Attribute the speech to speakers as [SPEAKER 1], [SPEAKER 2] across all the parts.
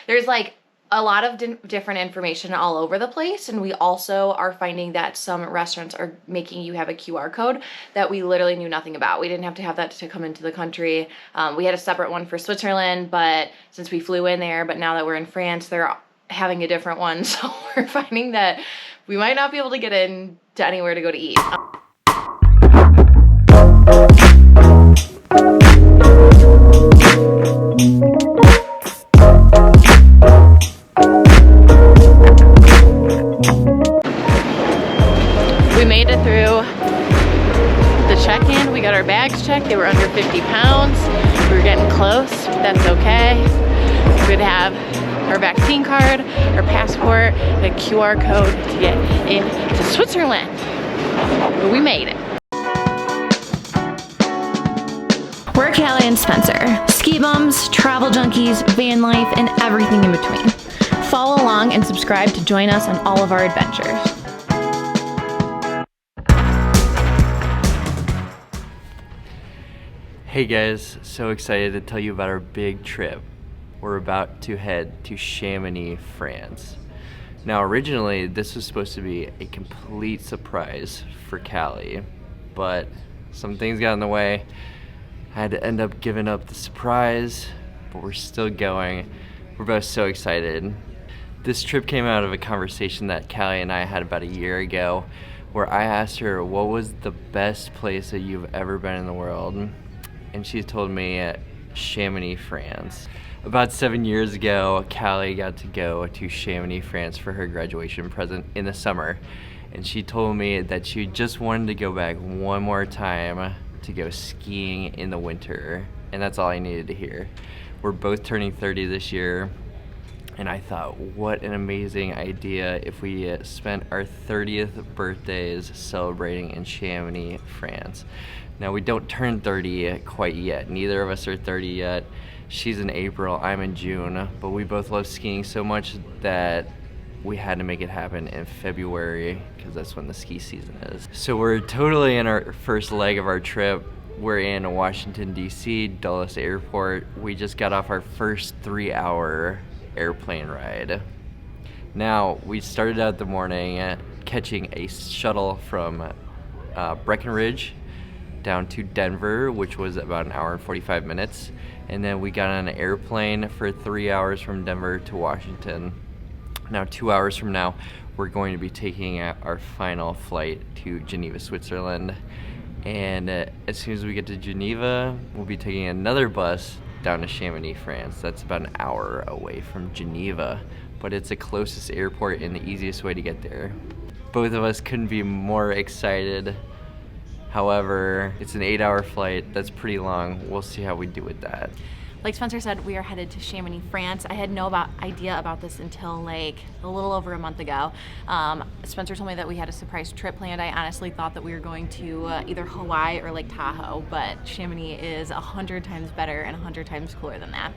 [SPEAKER 1] there's like a lot of different information all over the place, and we also are finding that some restaurants are making you have a QR code that we literally knew nothing about. We didn't have to have that to come into the country. We had a separate one for Switzerland, but since we flew in there, but now that we're in France, they're having a different one, so we're finding that we might not be able to get in to anywhere to go to eat. We made it through the check-in. We got our bags checked. They were under 50 pounds. We were getting close, but that's okay. We'd have our vaccine card, our passport, and a QR code to get into Switzerland. But we made it.
[SPEAKER 2] We're Callie and Spencer, ski bums, travel junkies, van life, and everything in between. Follow along and subscribe to join us on all of our adventures.
[SPEAKER 3] Hey guys, so excited to tell you about our big trip. We're about to head to Chamonix, France. Now originally this was supposed to be a complete surprise for Callie, but some things got in the way. I had to end up giving up the surprise, but we're still going. We're both so excited. This trip came out of a conversation that Callie and I had about a year ago, where I asked her what was the best place that you've ever been in the world, and she told me Chamonix, France. About 7 years ago, Callie got to go to Chamonix, France for her graduation present in the summer, and she told me that she just wanted to go back one more time to go skiing in the winter, and that's all I needed to hear. We're both turning 30 this year, and I thought, what an amazing idea if we spent our 30th birthdays celebrating in Chamonix, France. Now, we don't turn 30 quite yet. Neither of us are 30 yet. She's in April, I'm in June, but we both love skiing so much that we had to make it happen in February because that's when the ski season is. So we're totally in our first leg of our trip. We're in Washington, D.C., Dulles Airport. We just got off our first 3-hour airplane ride. Now, we started out the morning catching a shuttle from Breckenridge down to Denver, which was about an hour and 45 minutes. And then we got on an airplane for 3 hours from Denver to Washington. Now, 2 hours from now, we're going to be taking our final flight to Geneva, Switzerland. And as soon as we get to Geneva, we'll be taking another bus down to Chamonix, France. That's about an hour away from Geneva, but it's the closest airport and the easiest way to get there. Both of us couldn't be more excited. However, it's an 8-hour flight. That's pretty long. We'll see how we do with that.
[SPEAKER 1] Like Spencer said, we are headed to Chamonix, France. I had no idea about this until like a little over a month ago. Spencer told me that we had a surprise trip planned. I honestly thought that we were going to either Hawaii or Lake Tahoe, but Chamonix is 100 times better and 100 times cooler than that.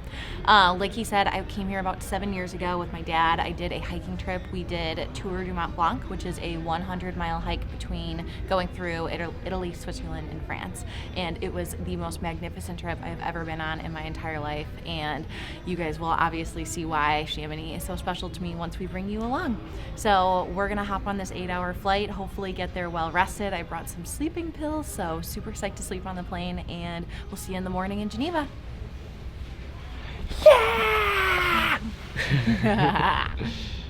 [SPEAKER 1] Like he said, I came here about 7 years ago with my dad. I did a hiking trip. We did Tour du Mont Blanc, which is a 100-mile hike between going through Italy, Switzerland, and France. And it was the most magnificent trip I've ever been on in my entire life, and you guys will obviously see why Chamonix is so special to me once we bring you along. So we're gonna hop on this 8-hour flight, hopefully get there well rested. I brought some sleeping pills, so super psyched to sleep on the plane, and we'll see you in the morning in Geneva. Yeah!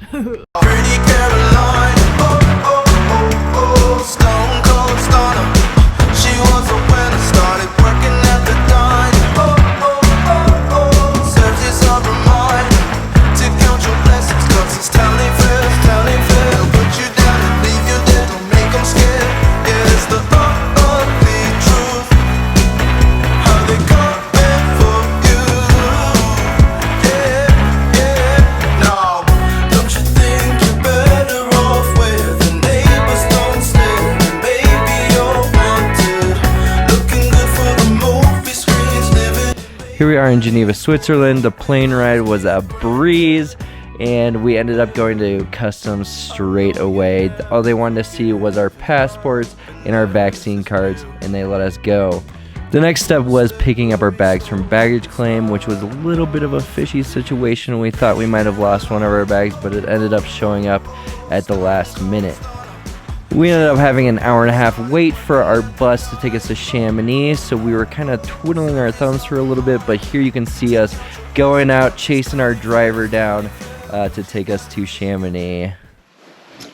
[SPEAKER 4] Pretty Caroline, oh, oh, oh, oh, stone cold stunner. She was a winner, started working at the dine. Oh, oh, oh, oh, searches of her mind to count your blessings, 'cause it's telling fair, telling fair. They'll put you down and leave you there, don't make them scared. Yeah, it's the ugly truth, how they coming for you. Yeah, yeah, no, don't you think you're better off where the neighbors don't stare? Baby, you're wanted, looking good for the movie screens, living.
[SPEAKER 3] Here we are in Geneva, Switzerland. The plane ride was a breeze, and we ended up going to customs straight away. All they wanted to see was our passports and our vaccine cards, and they let us go. The next step was picking up our bags from baggage claim, which was a little bit of a fishy situation. We thought we might have lost one of our bags, but it ended up showing up at the last minute. We ended up having an hour and a half wait for our bus to take us to Chamonix, so we were kind of twiddling our thumbs for a little bit, but here you can see us going out, chasing our driver down to take us to Chamonix.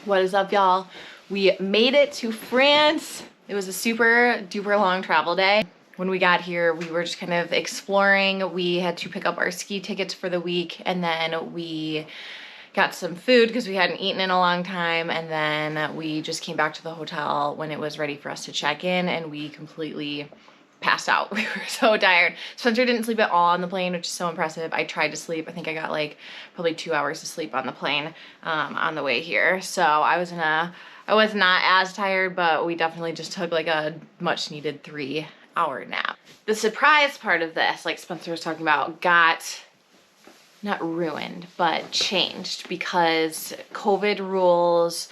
[SPEAKER 1] What is up, y'all? We made it to France. It was a super duper long travel day. When we got here, we were just kind of exploring. We had to pick up our ski tickets for the week, and then we got some food because we hadn't eaten in a long time, and then we just came back to the hotel when it was ready for us to check in, and we completely passed out. We were so tired. Spencer didn't sleep at all on the plane, which is so impressive. I tried to sleep. I think I got like probably 2 hours of sleep on the plane on the way here. So I was not as tired, but we definitely just took like a much needed 3-hour nap. The surprise part of this, like Spencer was talking about, got not ruined, but changed because COVID rules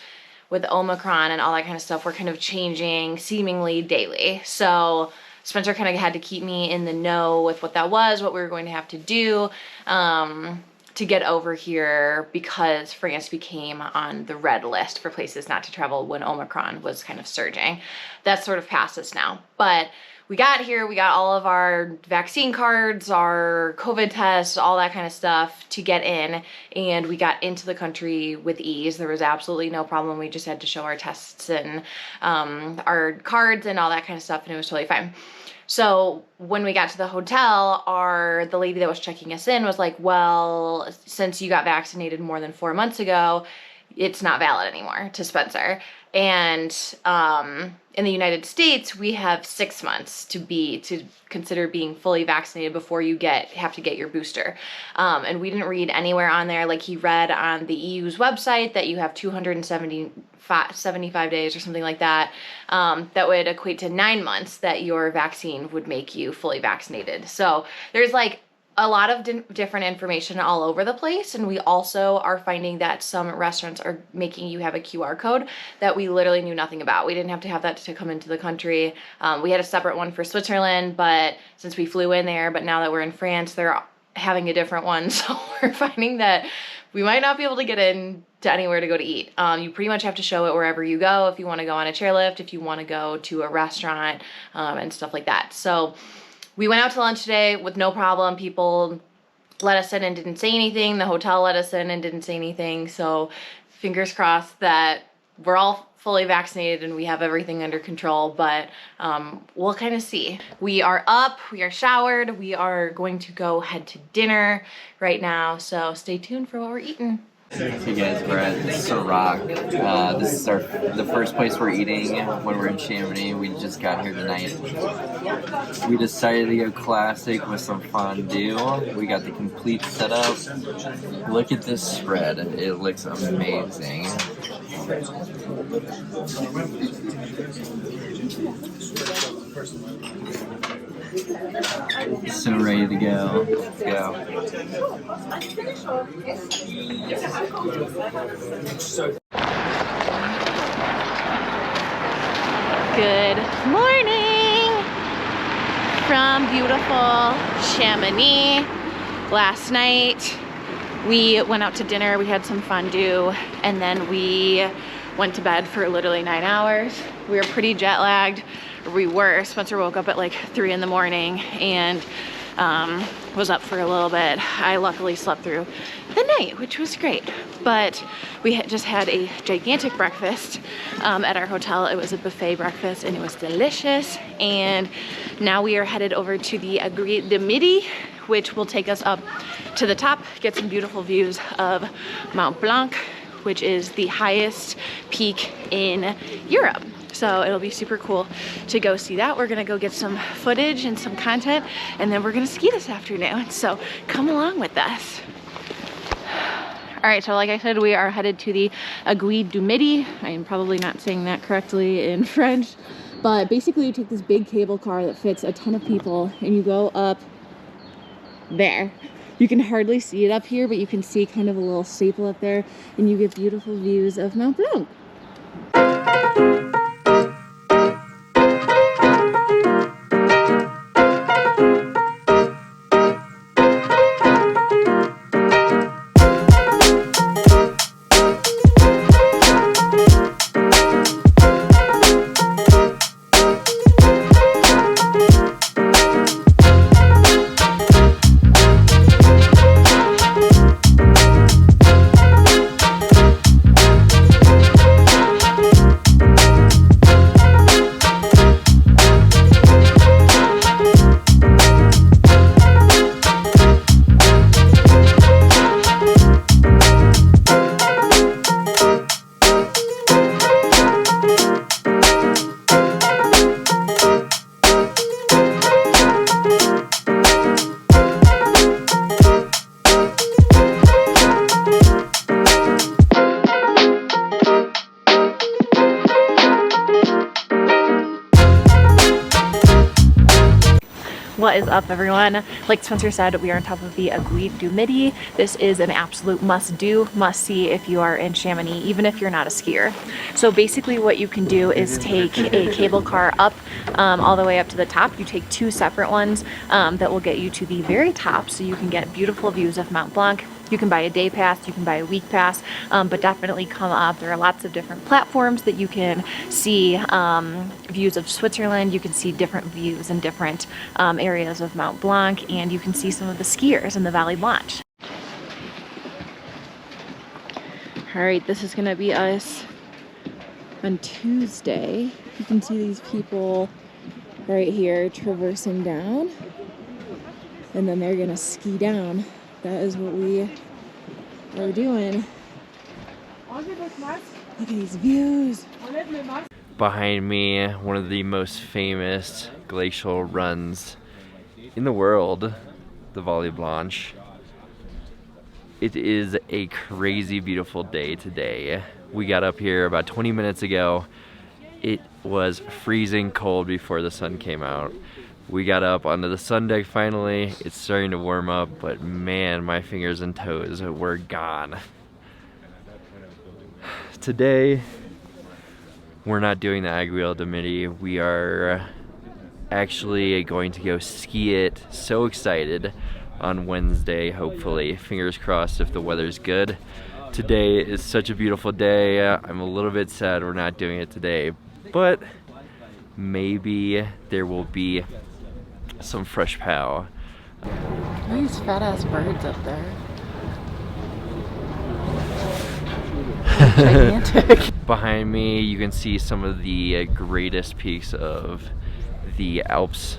[SPEAKER 1] with Omicron and all that kind of stuff were kind of changing seemingly daily. So Spencer kind of had to keep me in the know with what that was, what we were going to have to do to get over here, because France became on the red list for places not to travel when Omicron was kind of surging. That's sort of past us now. But we got here, we got all of our vaccine cards, our COVID tests, all that kind of stuff to get in, and we got into the country with ease. There was absolutely no problem. We just had to show our tests and our cards and all that kind of stuff, and it was totally fine. So when we got to the hotel, the lady that was checking us in was like, well, since you got vaccinated more than 4 months ago, it's not valid anymore to Spencer. And in the United States, we have 6 months to consider being fully vaccinated before you have to get your booster. And we didn't read anywhere on there, like he read on the EU's website, that you have 275 days or something like that. That would equate to 9 months that your vaccine would make you fully vaccinated. So there's like a lot of different information all over the place, and we also are finding that some restaurants are making you have a QR code that we literally knew nothing about. We didn't have to have that to come into the country. We had a separate one for Switzerland, but since we flew in there, but now that we're in France, they're having a different one, so we're finding that we might not be able to get in to anywhere to go to eat. You pretty much have to show it wherever you go, if you want to go on a chairlift, if you want to go to a restaurant, and stuff like that. So we went out to lunch today with no problem. People let us in and didn't say anything. The hotel let us in and didn't say anything. So fingers crossed that we're all fully vaccinated and we have everything under control, but we'll kind of see. We are up, we are showered, we are going to go head to dinner right now. So stay tuned for what we're eating.
[SPEAKER 3] Hey guys, we're at Ciroc. This is the first place we're eating when we're in Chamonix. We just got here tonight. We decided to go classic with some fondue. We got the complete setup. Look at this spread. It looks amazing. So ready to go. Let's go.
[SPEAKER 2] Good morning from beautiful Chamonix. Last night we went out to dinner, we had some fondue, and then we went to bed for literally 9 hours. We were pretty jet lagged. Spencer woke up at like 3 in the morning and was up for a little bit. I luckily slept through the night, which was great. But we just had a gigantic breakfast at our hotel. It was a buffet breakfast and it was delicious. And now we are headed over to the Aiguille du Midi, which will take us up to the top, get some beautiful views of Mont Blanc, which is the highest peak in Europe. So it'll be super cool to go see that. We're gonna go get some footage and some content, and then we're gonna ski this afternoon. So come along with us. All right, so like I said, we are headed to the Aiguille du Midi. I am probably not saying that correctly in French, but basically you take this big cable car that fits a ton of people and you go up there. You can hardly see it up here, but you can see kind of a little staple up there, and you get beautiful views of Mont Blanc. What is up, everyone? Like Spencer said, we are on top of the Aiguille du Midi. This is an absolute must-do, must-see if you are in Chamonix, even if you're not a skier. So basically what you can do is take a cable car up all the way up to the top. You take 2 separate ones that will get you to the very top so you can get beautiful views of Mont Blanc. You can buy a day pass, you can buy a week pass, but definitely come up. There are lots of different platforms that you can see views of Switzerland. You can see different views in different areas of Mont Blanc, and you can see some of the skiers in the Valley Blanche. All right, this is gonna be us on Tuesday. You can see these people right here traversing down, and then they're gonna ski down. That is what we are doing. Look at these views.
[SPEAKER 3] Behind me, one of the most famous glacial runs in the world, the Valley Blanche. It is a crazy beautiful day today. We got up here about 20 minutes ago. It was freezing cold before the sun came out. We got up onto the sun deck finally. It's starting to warm up, but man, my fingers and toes were gone. Today, we're not doing the Aiguille du Midi. We are actually going to go ski it. So excited on Wednesday, hopefully. Fingers crossed if the weather's good. Today is such a beautiful day. I'm a little bit sad we're not doing it today, but maybe there will be some fresh pow.
[SPEAKER 2] These fat ass birds up there. Gigantic.
[SPEAKER 3] Behind me, you can see some of the greatest peaks of the Alps.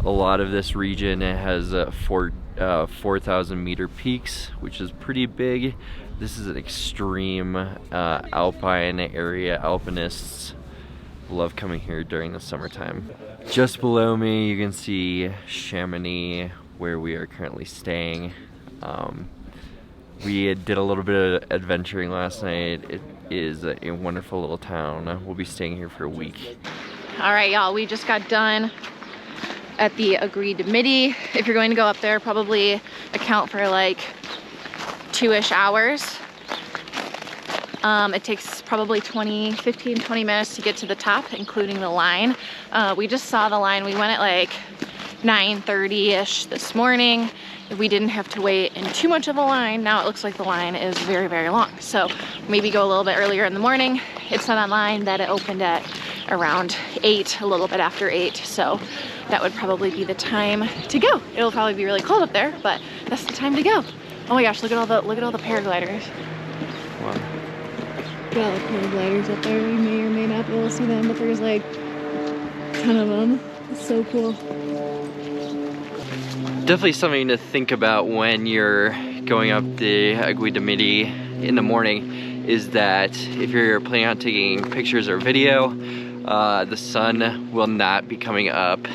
[SPEAKER 3] A lot of this region has 4,000 meter peaks, which is pretty big. This is an extreme alpine area. Alpinists love coming here during the summertime. Just below me, you can see Chamonix, where we are currently staying. We did a little bit of adventuring last night. It is a wonderful little town. We'll be staying here for a week.
[SPEAKER 2] All right, y'all, we just got done at the Aiguille du Midi. If you're going to go up there, probably account for like 2-ish hours. It takes probably 15, 20 minutes to get to the top, including the line. We just saw the line. We went at like 9:30-ish this morning. We didn't have to wait in too much of a line. Now it looks like the line is very, very long. So maybe go a little bit earlier in the morning. It said online that it opened at around 8, a little bit after 8. So that would probably be the time to go. It'll probably be really cold up there, but that's the time to go. Oh my gosh, look at all the paragliders.
[SPEAKER 3] Wow.
[SPEAKER 2] Look at all the paragliders up there. We may or may not be able to see them, but there's like a ton of them. It's so cool.
[SPEAKER 3] Definitely something to think about when you're going up the Aiguille du Midi in the morning is that if you're planning on taking pictures or video, the sun will not be coming up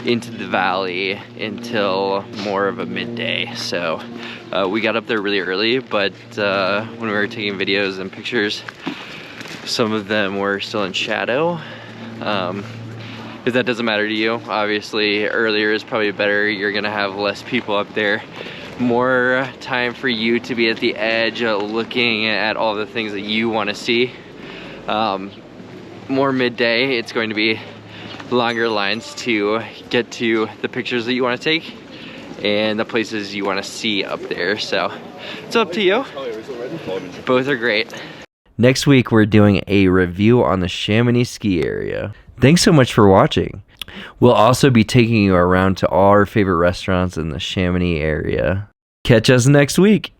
[SPEAKER 3] into the valley until more of a midday. So we got up there really early, but when we were taking videos and pictures, some of them were still in shadow. If that doesn't matter to you, obviously earlier is probably better. You're gonna have less people up there, more time for you to be at the edge looking at all the things that you want to see. More midday, it's going to be longer lines to get to the pictures that you want to take and the places you want to see up there. So it's up to you. Both are great. Next week, we're doing a review on the Chamonix ski area. Thanks so much for watching. We'll also be taking you around to all our favorite restaurants in the Chamonix area. Catch us next week.